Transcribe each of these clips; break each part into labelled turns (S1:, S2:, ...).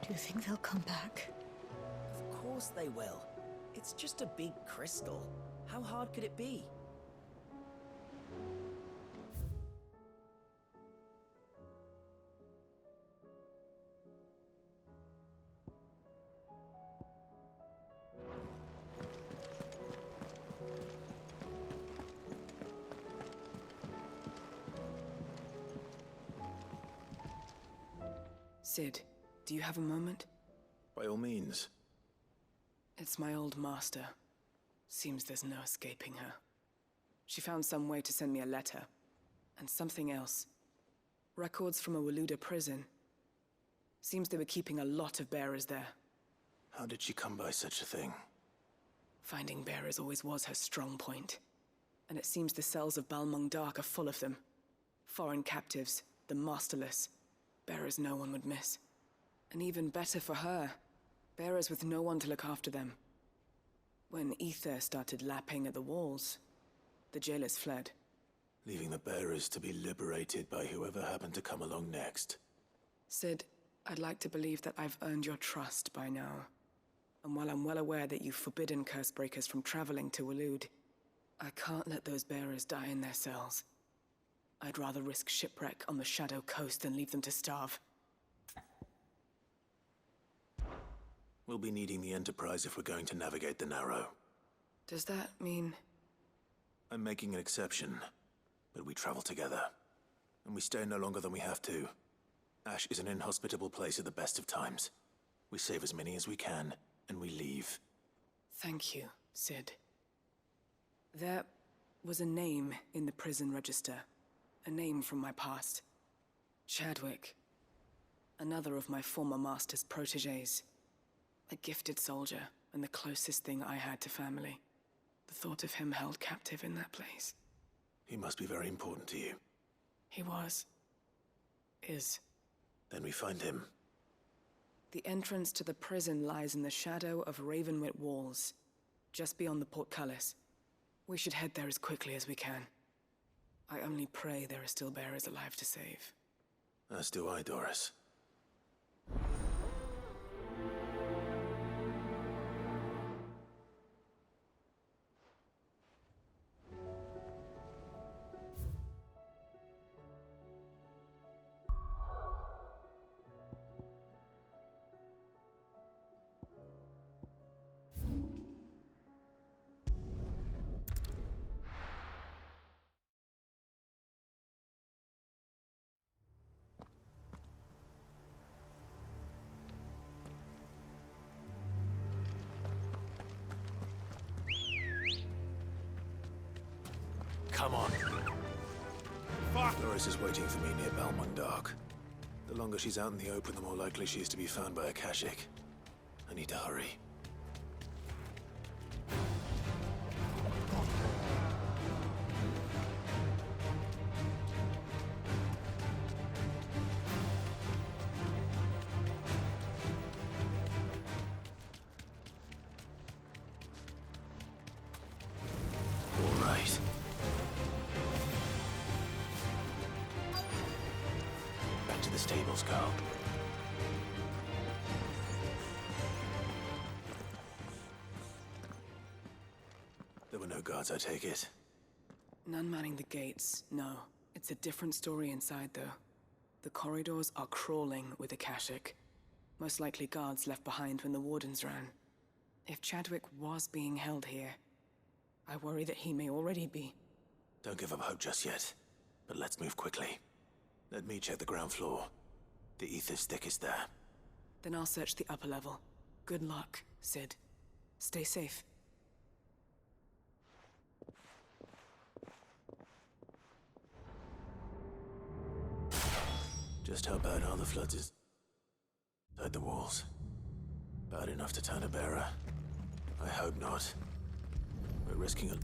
S1: Do you think they'll come back?
S2: Of course they will. It's just a big crystal. How hard could it be?
S3: Cid, do you have a moment?
S4: By all means.
S3: It's my old master. Seems there's no escaping her. She found some way to send me a letter. And something else. Records from a Waluda prison. Seems they were keeping a lot of bearers there.
S4: How did she come by such a thing?
S3: Finding bearers always was her strong point. And it seems the cells of Balmung Dark are full of them. Foreign captives, the masterless. Bearers no one would miss. And even better for her, bearers with no one to look after them. When ether started lapping at the walls, the jailers fled.
S4: Leaving the bearers to be liberated by whoever happened to come along next.
S3: Cid, I'd like to believe that I've earned your trust by now. And while I'm well aware that you've forbidden Cursebreakers from traveling to Waloed, I can't let those bearers die in their cells. I'd rather risk shipwreck on the Shadow Coast than leave them to starve.
S4: We'll be needing the Enterprise if we're going to navigate the Narrow.
S3: Does that mean...
S4: I'm making an exception, but we travel together. And we stay no longer than we have to. Ash is an inhospitable place at the best of times. We save as many as we can, and we leave.
S3: Thank you, Cid. There was a name in the prison register. A name from my past. Chadwick. Another of my former master's protégés. A gifted soldier, and the closest thing I had to family. The thought of him held captive in that place.
S4: He must be very important to you.
S3: He was. Is.
S4: Then we find him.
S3: The entrance to the prison lies in the shadow of Ravenwit Walls, just beyond the portcullis. We should head there as quickly as we can. I only pray there are still bearers alive to save.
S4: As do I, Doris. Come on. Fuck! Doris is waiting for me near Balmung Dark. The longer she's out in the open, the more likely she is to be found by Akashic. I need to hurry. All right. Back to the stables, Carl. There were no guards, I take it.
S3: None manning the gates, no. It's a different story inside, though. The corridors are crawling with Akashic. Most likely guards left behind when the Wardens ran. If Chadwick was being held here, I worry that he may already be.
S4: Don't give up hope just yet, but let's move quickly. Let me check the ground floor. The ether stick is there.
S3: Then I'll search the upper level. Good luck, Cid. Stay safe.
S4: Just how bad are the floods inside the walls? Bad enough to turn a bearer? I hope not. We're risking a...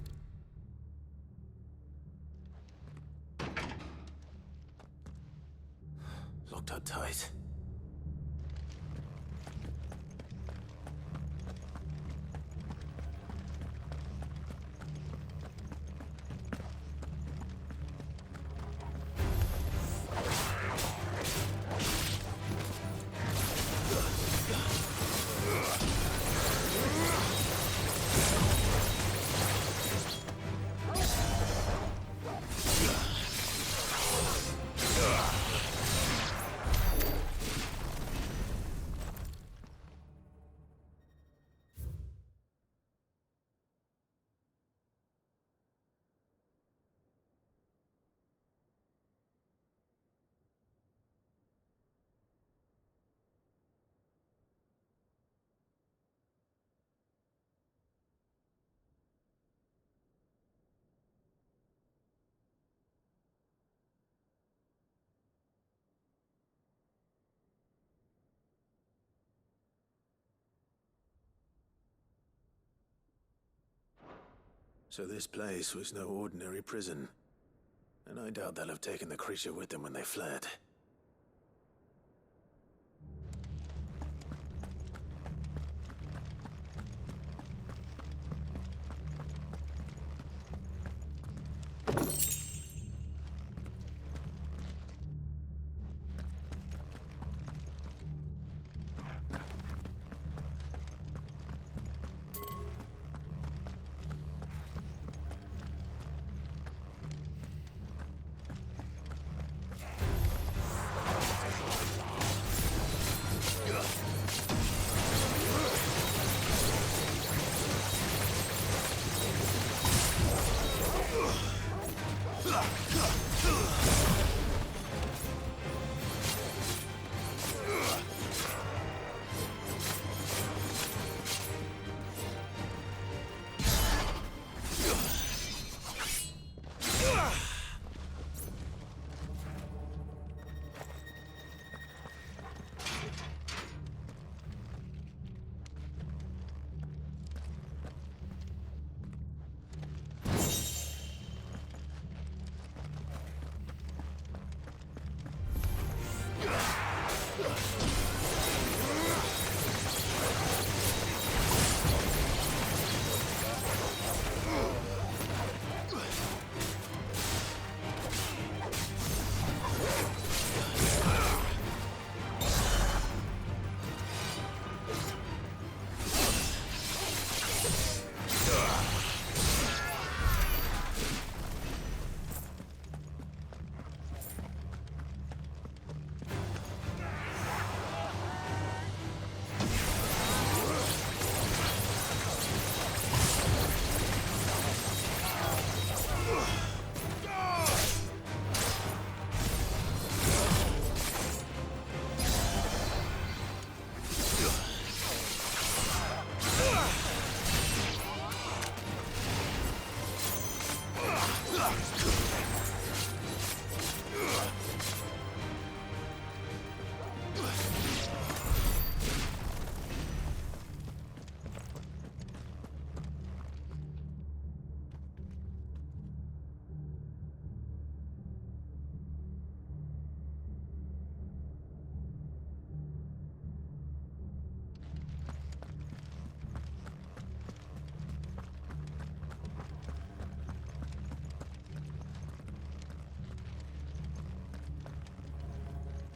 S4: Locked up tight. So this place was no ordinary prison. And I doubt they'll have taken the creature with them when they fled.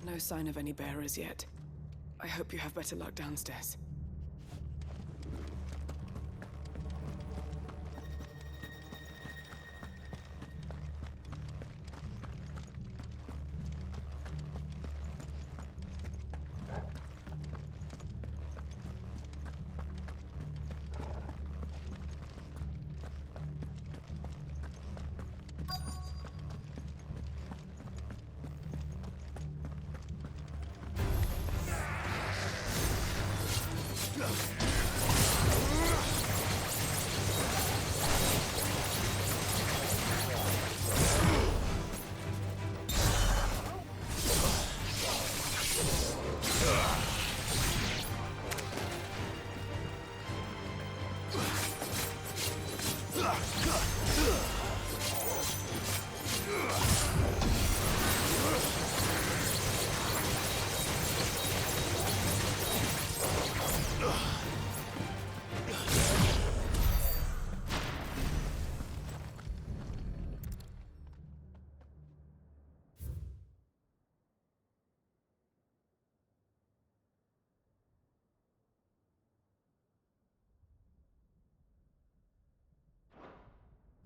S3: No sign of any bearers yet. I hope you have better luck downstairs.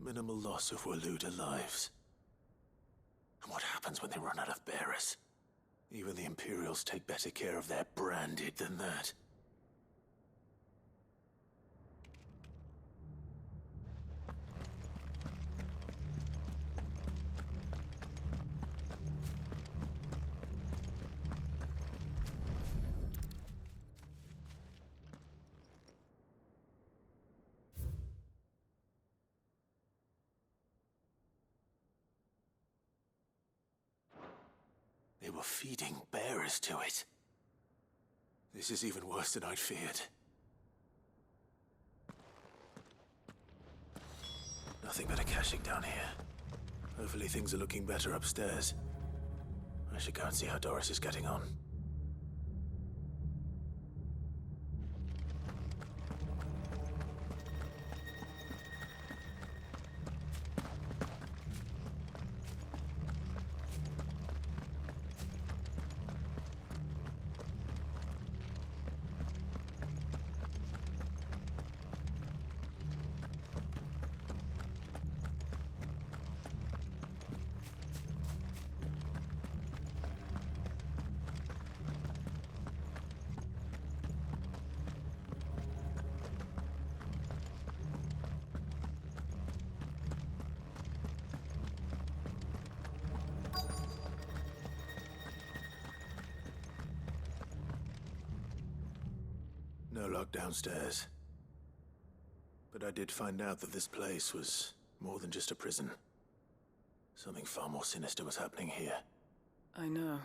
S4: Minimal loss of Waluda lives. And what happens when they run out of bearers? Even the Imperials take better care of their branded than that. They were feeding bearers to it. This is even worse than I'd feared. Nothing but a caching down here. Hopefully things are looking better upstairs. I should go and see how Doris is getting on. No lock downstairs. But I did find out that this place was more than just a prison. Something far more sinister was happening here.
S3: I know.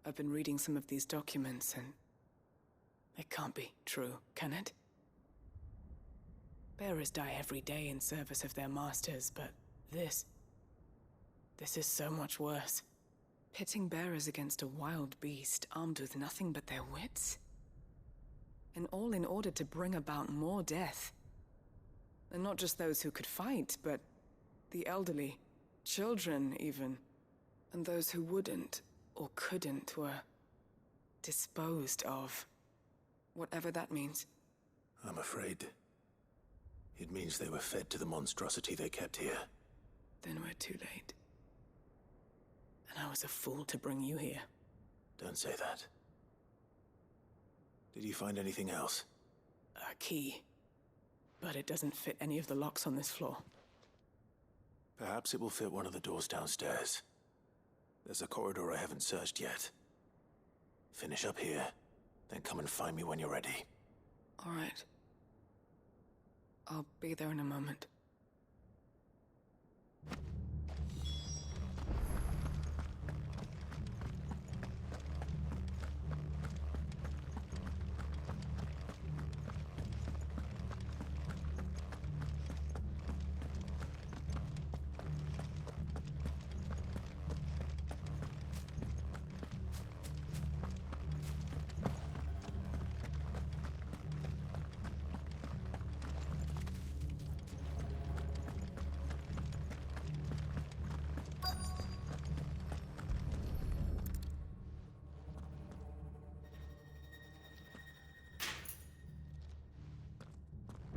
S3: I've been reading some of these documents, and it can't be true, can it? Bearers die every day in service of their masters, but this is so much worse. Pitting bearers against a wild beast armed with nothing but their wits? And all in order to bring about more death. And not just those who could fight, but the elderly, children even. And those who wouldn't or couldn't were disposed of. Whatever that means.
S4: I'm afraid it means they were fed to the monstrosity they kept here.
S3: Then we're too late. And I was a fool to bring you here.
S4: Don't say that. Did you find anything else?
S3: A key. But it doesn't fit any of the locks on this floor.
S4: Perhaps it will fit one of the doors downstairs. There's a corridor I haven't searched yet. Finish up here, then come and find me when you're ready.
S3: All right. I'll be there in a moment.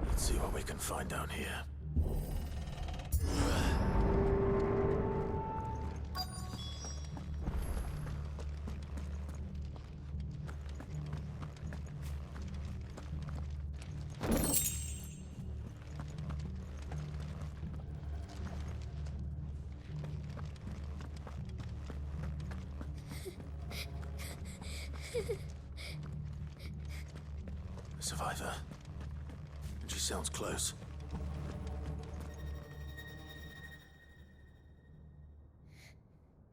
S4: Let's see what we can find down here. A survivor. And she sounds close.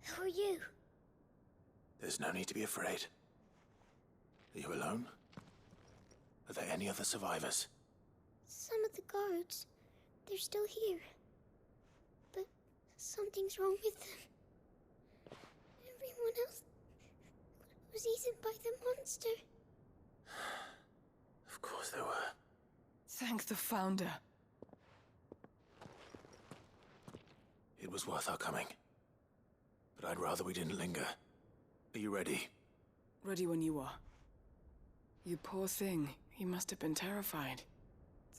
S1: Who are you?
S4: There's no need to be afraid. Are you alone? Are there any other survivors?
S1: Some of the guards. They're still here. But something's wrong with them. Everyone else was eaten by the monster.
S4: Of course there were.
S3: Thank the Founder.
S4: It was worth our coming. But I'd rather we didn't linger. Are you ready?
S3: Ready when you are. You poor thing. You must have been terrified.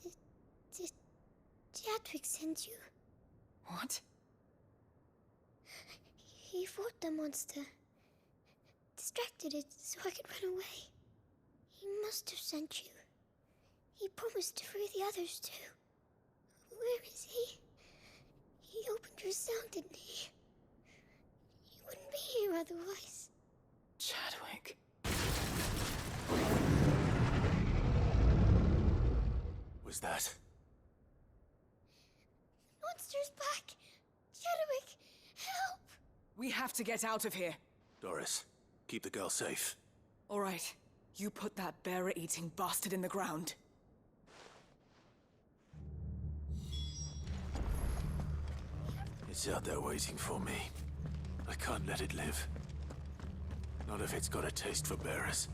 S1: Did Chadwick send you?
S3: What?
S1: He fought the monster. Distracted it so I could run away. He must have sent you. He promised to free the others too. Where is he? He opened your cell, didn't he? He wouldn't be here otherwise.
S3: Chadwick.
S4: Was that?
S1: The monster's back! Chadwick, help!
S3: We have to get out of here.
S4: Doris, keep the girl safe.
S3: All right. You put that bearer-eating bastard in the ground.
S4: It's out there waiting for me. I can't let it live. Not if it's got a taste for bearers.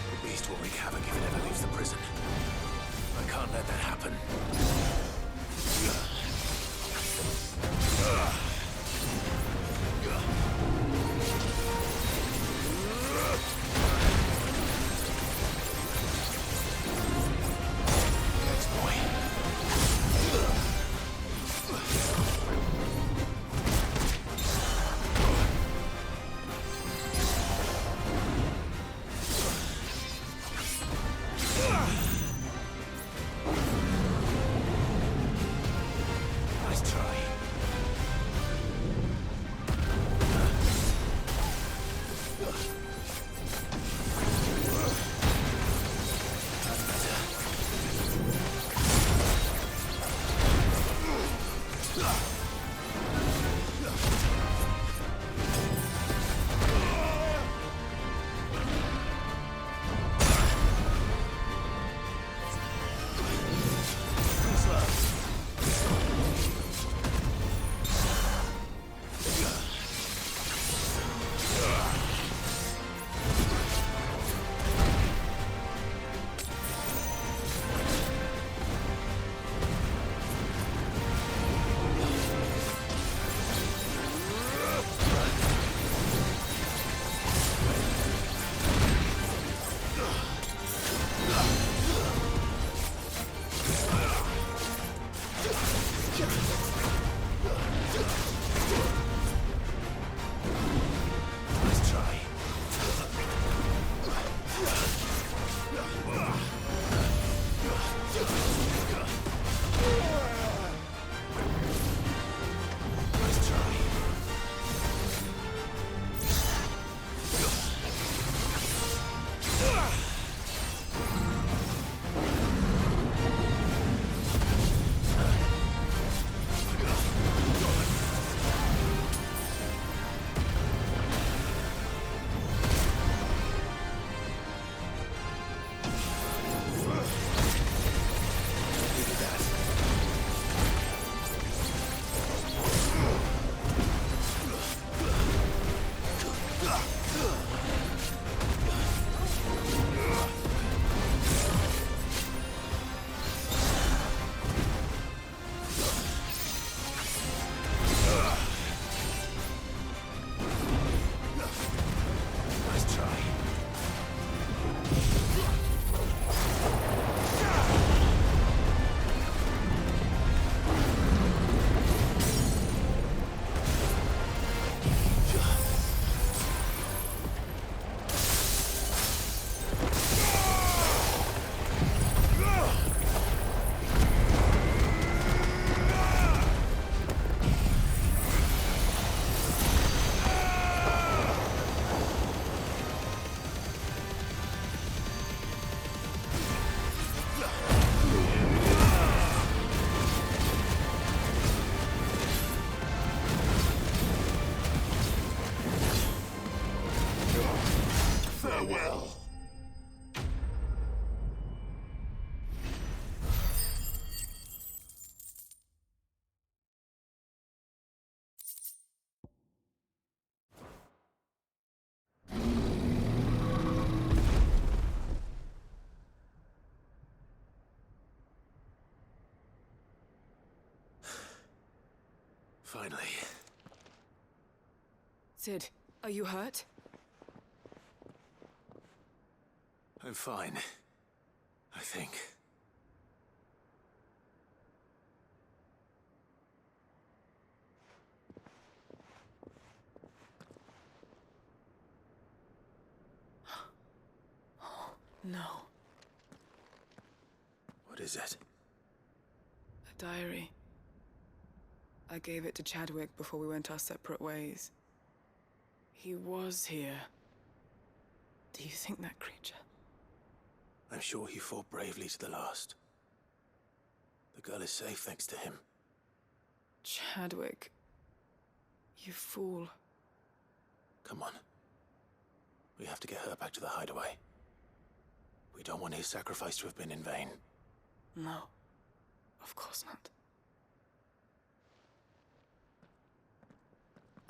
S4: The beast will wreak havoc if it ever leaves the prison. I can't let that happen. Next boy. Nice try. That's better. Nice try. Nice try. Give me that. Nice try. Farewell. Finally.
S3: Cid, are you hurt?
S4: I'm fine. I think.
S3: No.
S4: What is it?
S3: A diary. I gave it to Chadwick before we went our separate ways. He was here. Do you think that creature?
S4: I'm sure he fought bravely to the last. The girl is safe thanks to him.
S3: Chadwick. You fool.
S4: Come on. We have to get her back to the hideaway. We don't want his sacrifice to have been in vain.
S3: No. Of course not.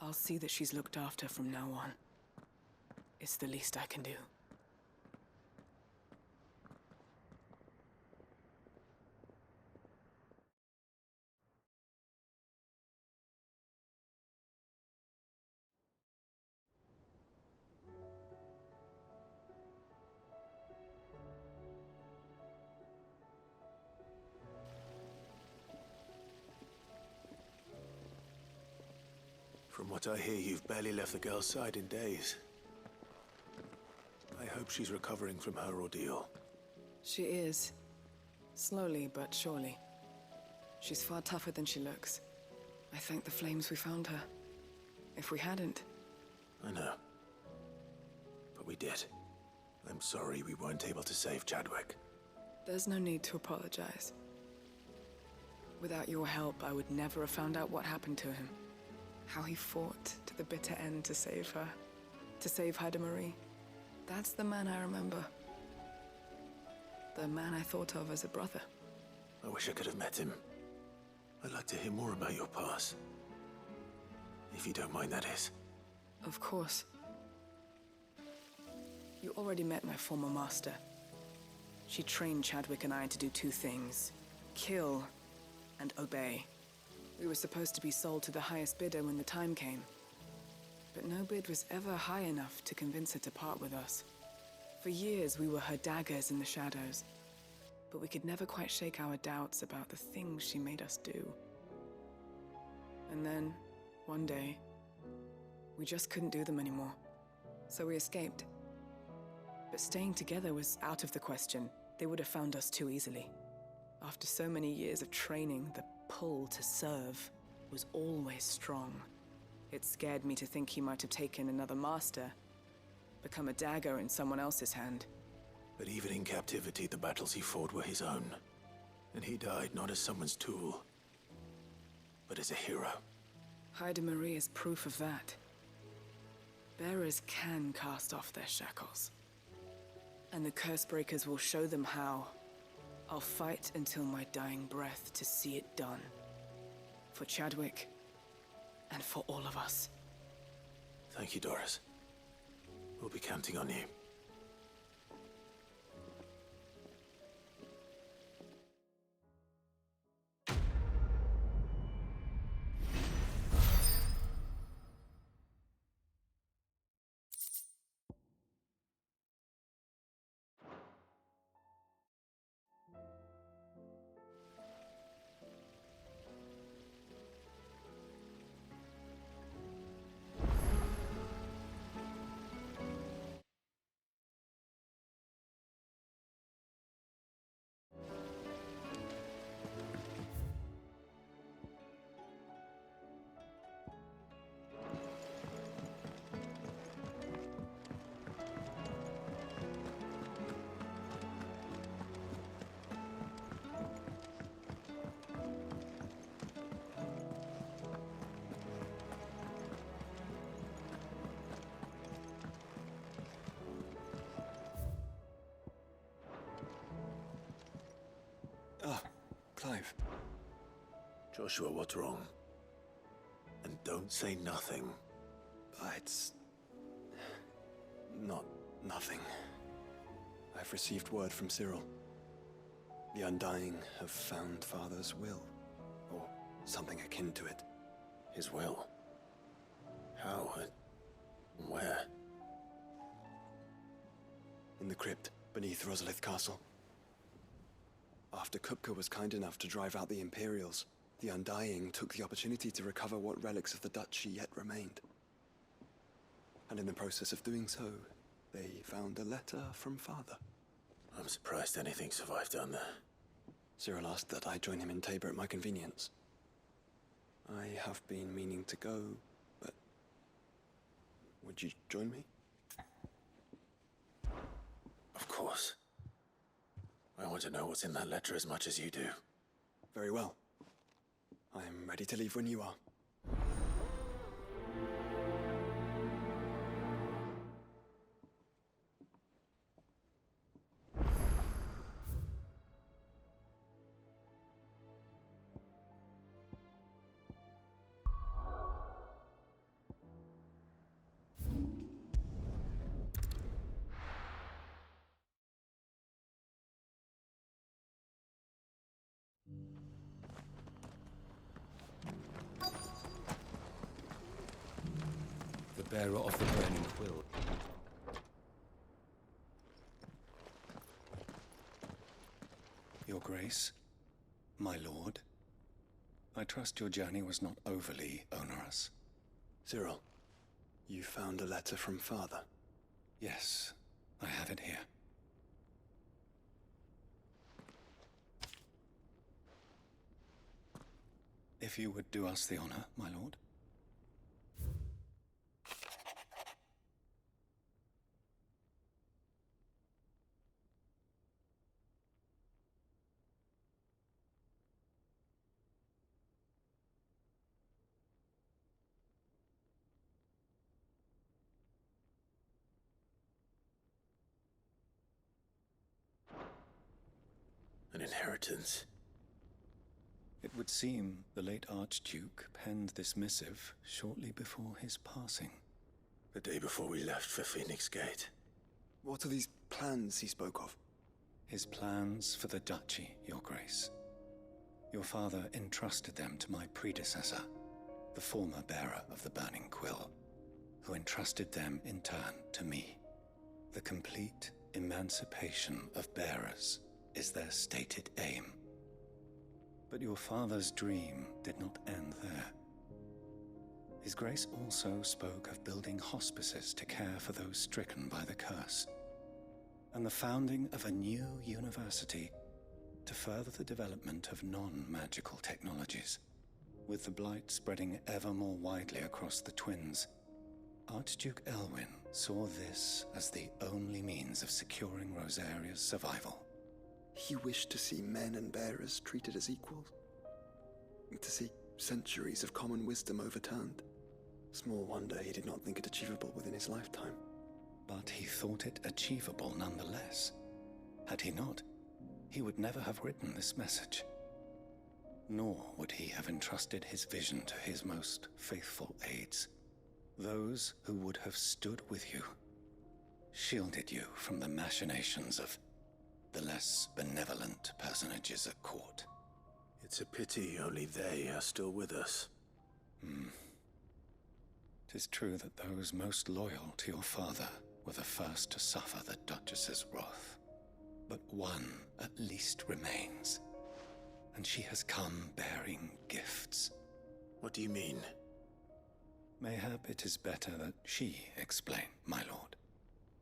S3: I'll see that she's looked after from now on. It's the least I can do.
S4: From what I hear, you've barely left the girl's side in days. I hope she's recovering from her ordeal.
S3: She is. Slowly but surely. She's far tougher than she looks. I thank the flames we found her. If we hadn't...
S4: I know. But we did. I'm sorry we weren't able to save Chadwick.
S3: There's no need to apologize. Without your help, I would never have found out what happened to him. How he fought to the bitter end to save her. To save Haida Marie. That's the man I remember. The man I thought of as a brother.
S4: I wish I could have met him. I'd like to hear more about your past. If you don't mind, that is.
S3: Of course. You already met my former master. She trained Chadwick and I to do two things. Kill and obey. We were supposed to be sold to the highest bidder when the time came. But no bid was ever high enough to convince her to part with us. For years, we were her daggers in the shadows. But we could never quite shake our doubts about the things she made us do. And then, one day, we just couldn't do them anymore. So we escaped. But staying together was out of the question. They would have found us too easily. After so many years of training, the pull to serve was always strong. It scared me to think he might have taken another master, become a dagger in someone else's hand.
S4: But even in captivity, the battles he fought were his own. And he died not as someone's tool, but as a hero.
S3: Haida Marie is proof of that. Bearers can cast off their shackles. And the Cursebreakers will show them how. I'll fight until my dying breath to see it done. For Chadwick, and for all of us.
S4: Thank you, Doris. We'll be counting on you.
S5: Ah, Clive.
S4: Joshua, what's wrong? And don't say nothing.
S5: It's... not nothing. I've received word from Cyril. The Undying have found Father's will, or something akin to it.
S4: His will? How and where?
S5: In the crypt beneath Rosalith Castle. After Kupka was kind enough to drive out the Imperials, the Undying took the opportunity to recover what relics of the Duchy yet remained. And in the process of doing so, they found a letter from Father.
S4: I'm surprised anything survived down there.
S5: Cyril asked that I join him in Tabor at my convenience. I have been meaning to go, but... would you join me?
S4: Of course. I want to know what's in that letter as much as you do.
S5: Very well. I am ready to leave when you are.
S6: The bearer of the burning quill.
S7: Your Grace, my lord, I trust your journey was not overly onerous.
S5: Cyril, you found a letter from Father.
S7: Yes, I have it here. If you would do us the honor, my lord.
S4: An inheritance.
S7: It would seem the late Archduke penned this missive shortly before his passing.
S4: The day before we left for Phoenix Gate.
S5: What are these plans he spoke of?
S7: His plans for the duchy, Your Grace. Your father entrusted them to my predecessor, the former bearer of the Burning Quill, who entrusted them in turn to me. The complete emancipation of bearers is their stated aim. But your father's dream did not end there. His Grace also spoke of building hospices to care for those stricken by the curse, and the founding of a new university to further the development of non-magical technologies. With the blight spreading ever more widely across the Twins, Archduke Elwyn saw this as the only means of securing Rosaria's survival.
S5: He wished to see men and bearers treated as equals. To see centuries of common wisdom overturned. Small wonder he did not think it achievable within his lifetime.
S7: But he thought it achievable nonetheless. Had he not, he would never have written this message. Nor would he have entrusted his vision to his most faithful aides, those who would have stood with you, shielded you from the machinations of the less benevolent personages at court.
S4: It's a pity only they are still with us.
S7: 'Tis true that those most loyal to your father were the first to suffer the Duchess's wrath. But one at least remains, and she has come bearing gifts.
S4: What do you mean?
S7: Mayhap it is better that she explain, my lord.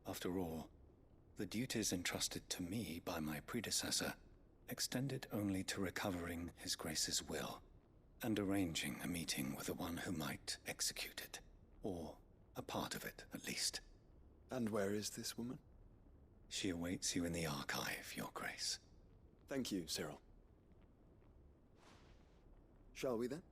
S7: After all, the duties entrusted to me by my predecessor extended only to recovering His Grace's will and arranging a meeting with the one who might execute it, or a part of it at least.
S5: And where is this woman?
S7: She awaits you in the archive, Your Grace.
S5: Thank you, Cyril. Shall we then?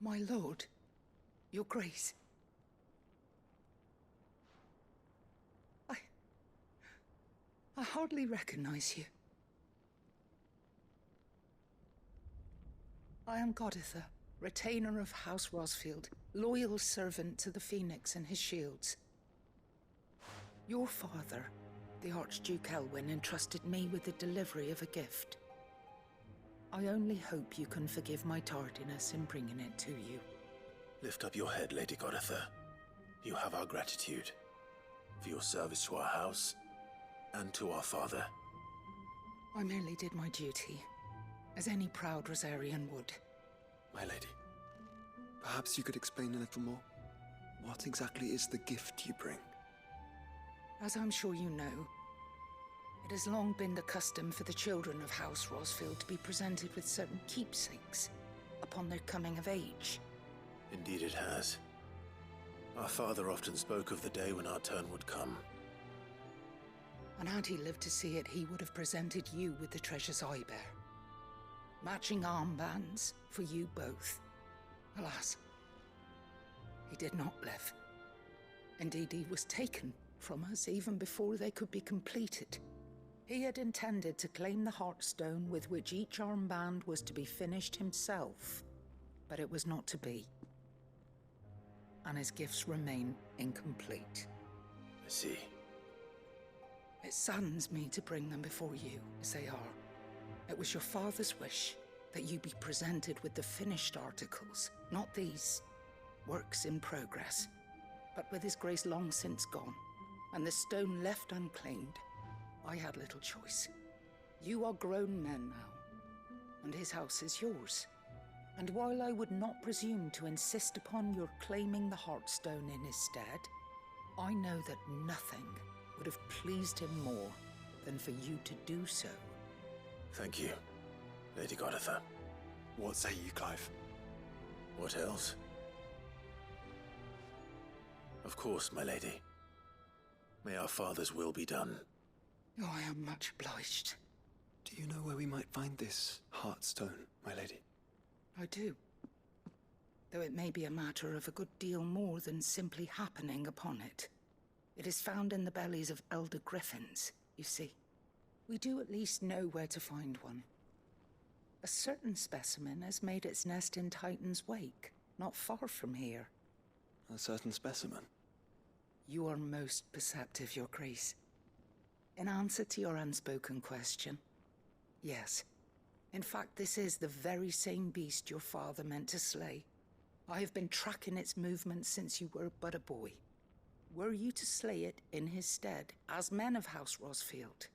S8: My lord, your grace. I hardly recognize you. I am Goditha, retainer of House Rosfield, loyal servant to the Phoenix and his shields. Your father, the Archduke Elwyn, entrusted me with the delivery of a gift. I only hope you can forgive my tardiness in bringing it to you.
S4: Lift up your head, Lady Goditha. You have our gratitude for your service to our house and to our father.
S8: I merely did my duty, as any proud Rosarian would.
S5: My lady, perhaps you could explain a little more? What exactly is the gift you bring?
S8: As I'm sure you know, it has long been the custom for the children of House Rosfield to be presented with certain keepsakes upon their coming of age.
S4: Indeed it has. Our father often spoke of the day when our turn would come.
S8: And had he lived to see it, he would have presented you with the treasures I bear. Matching armbands for you both. Alas, he did not live. Indeed, he was taken from us even before they could be completed. He had intended to claim the Heartstone with which each armband was to be finished himself, but it was not to be. And his gifts remain incomplete.
S4: I see.
S8: It saddens me to bring them before you, as they are. It was your father's wish that you be presented with the finished articles, not these works in progress. But with his grace long since gone, and the stone left unclaimed, I had little choice. You are grown men now, and his house is yours. And while I would not presume to insist upon your claiming the Heartstone in his stead, I know that nothing would have pleased him more than for you to do so.
S4: Thank you, Lady Goditha.
S5: What say you, Clive?
S4: What else? Of course, my lady. May our father's will be done.
S8: Oh, I am much obliged.
S5: Do you know where we might find this Heartstone, my lady?
S8: I do. Though it may be a matter of a good deal more than simply happening upon it. It is found in the bellies of elder griffins, you see. We do at least know where to find one. A certain specimen has made its nest in Titan's Wake, not far from here.
S5: A certain specimen?
S8: You are most perceptive, Your Grace. In answer to your unspoken question, yes. In fact, this is the very same beast your father meant to slay. I have been tracking its movements since you were but a boy. Were you to slay it in his stead, as men of House Rosfield,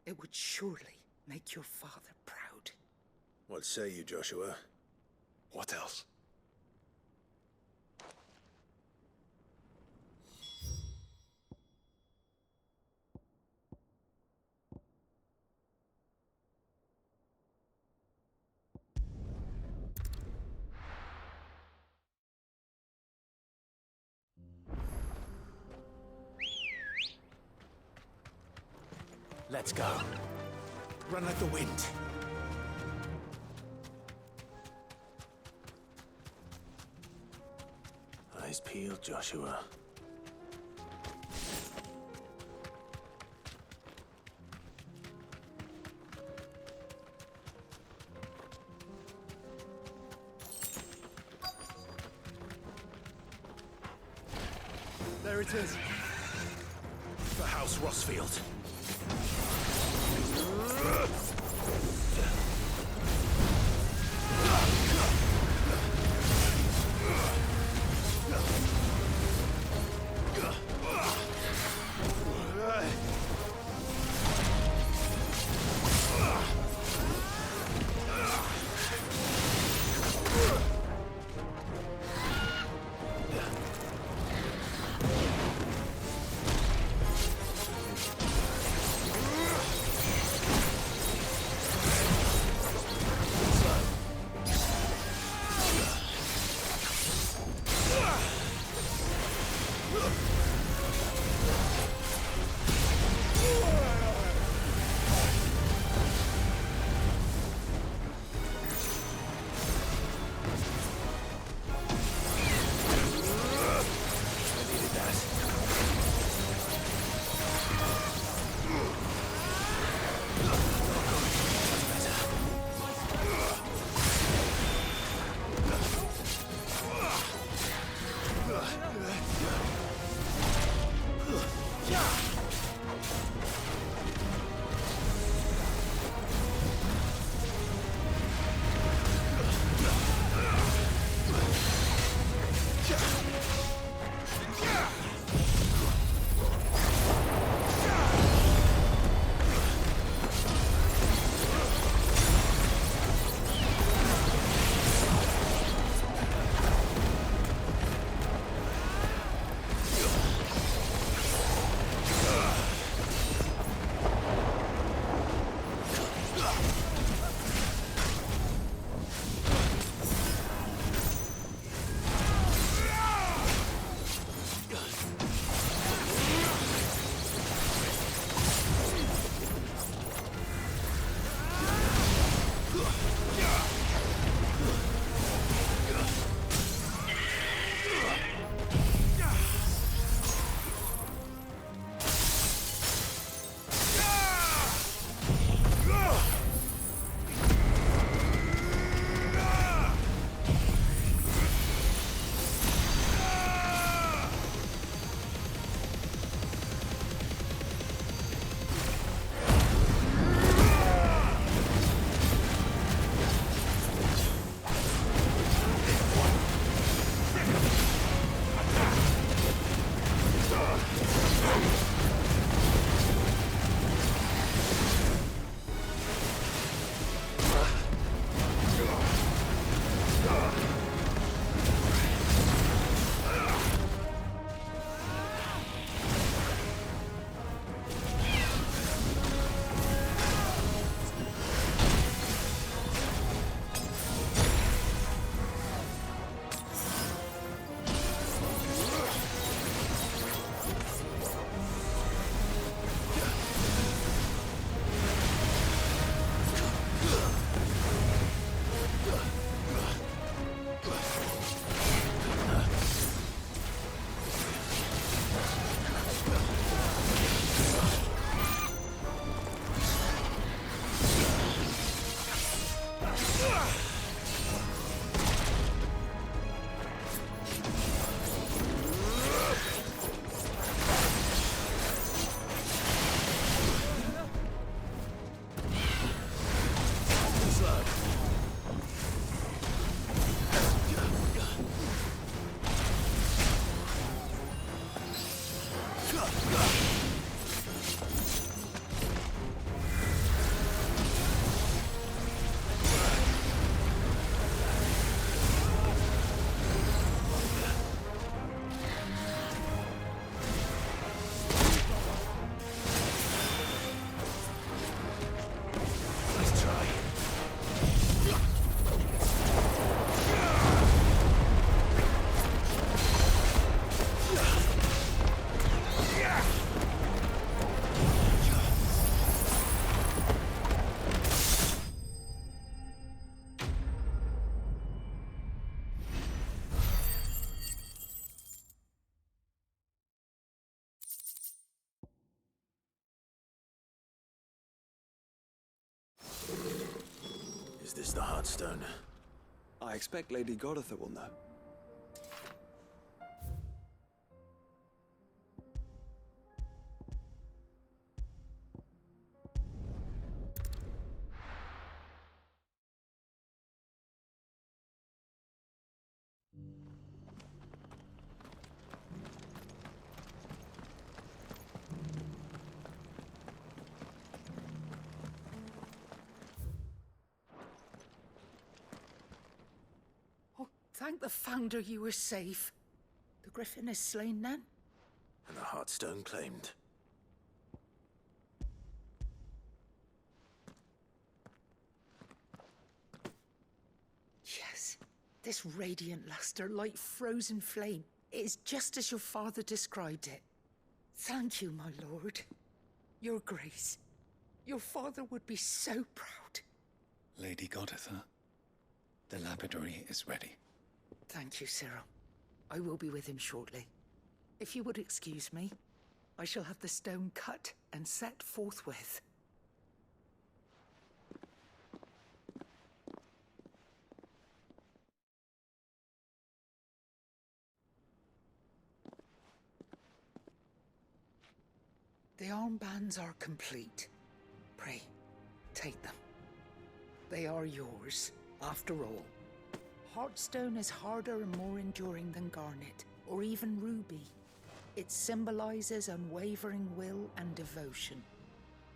S8: it would surely make your father proud.
S4: What say you, Joshua?
S5: What else?
S4: Let's go. Run like the wind. Eyes peeled, Joshua.
S5: There it is.
S4: For House Rosfield. Nice try. Is this the Heartstone?
S5: I expect Lady Goditha will know.
S8: Thank the Founder you were safe. The Griffin is slain then?
S4: And the Heartstone claimed.
S8: Yes. This radiant luster, like frozen flame, it is just as your father described it. Thank you, my lord. Your grace. Your father would be so proud.
S7: Lady Goditha, the lapidary is ready.
S8: Thank you, Cyril. I will be with him shortly. If you would excuse me, I shall have the stone cut and set forthwith. The armbands are complete. Pray, take them. They are yours, after all. Heartstone is harder and more enduring than garnet, or even ruby. It symbolizes unwavering will and devotion.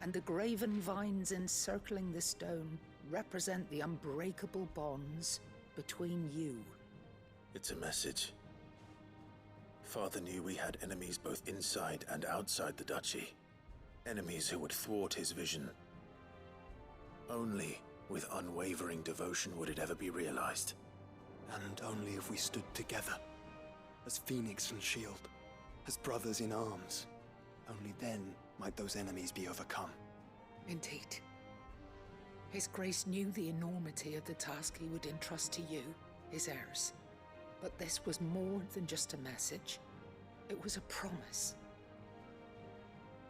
S8: And the graven vines encircling the stone represent the unbreakable bonds between you.
S4: It's a message. Father knew we had enemies both inside and outside the duchy. Enemies who would thwart his vision. Only with unwavering devotion would it ever be realized.
S5: And only if we stood together, as Phoenix and Shield, as brothers in arms. Only then might those enemies be overcome.
S8: Indeed. His Grace knew the enormity of the task he would entrust to you, his heirs. But this was more than just a message. It was a promise.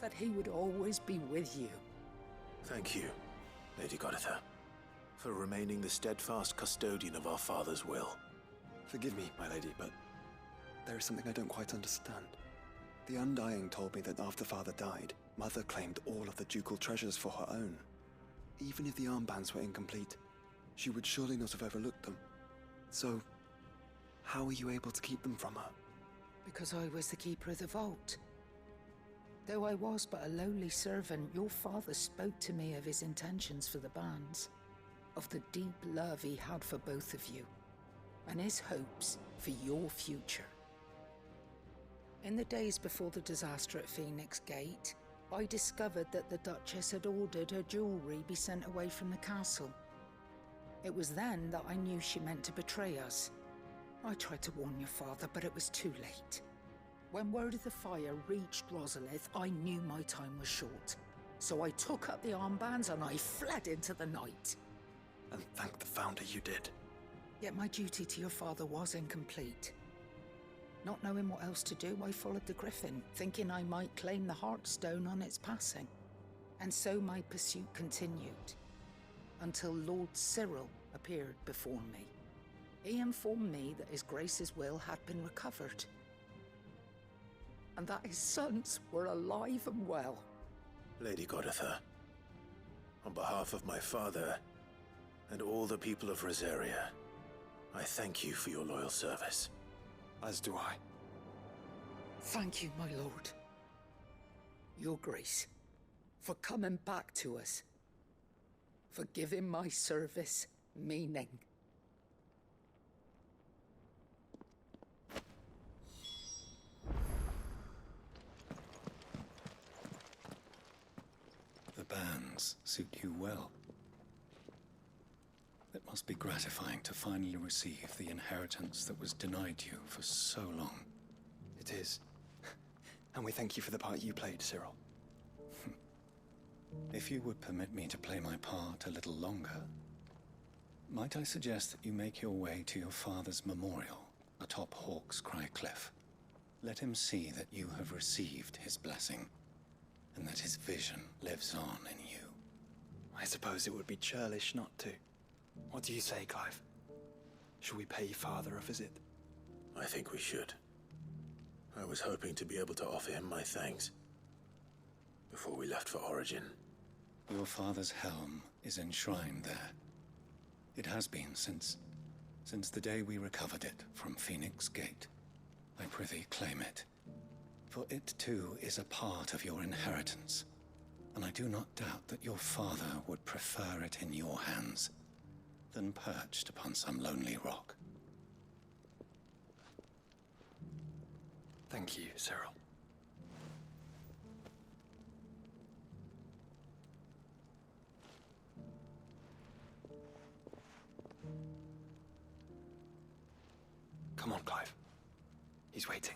S8: That he would always be with you.
S4: Thank you, Lady Goditha, for remaining the steadfast custodian of our father's will.
S5: Forgive me, my lady, but there is something I don't quite understand. The Undying told me that after Father died, Mother claimed all of the ducal treasures for her own. Even if the armbands were incomplete, she would surely not have overlooked them. So, how were you able to keep them from her?
S8: Because I was the keeper of the vault. Though I was but a lowly servant, your father spoke to me of his intentions for the bands, of the deep love he had for both of you, and his hopes for your future. In the days before the disaster at Phoenix Gate, I discovered that the Duchess had ordered her jewelry be sent away from the castle. It was then that I knew she meant to betray us. I tried to warn your father, but it was too late. When word of the fire reached Rosalith, I knew my time was short. So I took up the armbands and I fled into the night.
S5: And thank the Founder you did.
S8: Yet my duty to your father was incomplete. Not knowing what else to do, I followed the Griffin, thinking I might claim the Heartstone on its passing. And so my pursuit continued, until Lord Cyril appeared before me. He informed me that His Grace's will had been recovered, and that his sons were alive and well.
S4: Lady Goditha, on behalf of my father and all the people of Rosaria, I thank you for your loyal service.
S5: As do I.
S8: Thank you, my lord. Your Grace, for coming back to us, for giving my service meaning.
S7: The bands suit you well. It must be gratifying to finally receive the inheritance that was denied you for so long.
S5: It is. And we thank you for the part you played, Cyril.
S7: If you would permit me to play my part a little longer, might I suggest that you make your way to your father's memorial atop Hawk's Cry Cliff? Let him see that you have received his blessing, and that his vision lives on in you.
S5: I suppose it would be churlish not to. What do you say, Clive? Shall we pay father a visit?
S4: I think we should. I was hoping to be able to offer him my thanks before we left for Origin.
S7: Your father's helm is enshrined there. It has been since the day we recovered it from Phoenix Gate. I prithee claim it, for it too is a part of your inheritance, and I do not doubt that your father would prefer it in your hands than perched upon some lonely rock.
S5: Thank you, Cyril. Come on, Clive. He's waiting.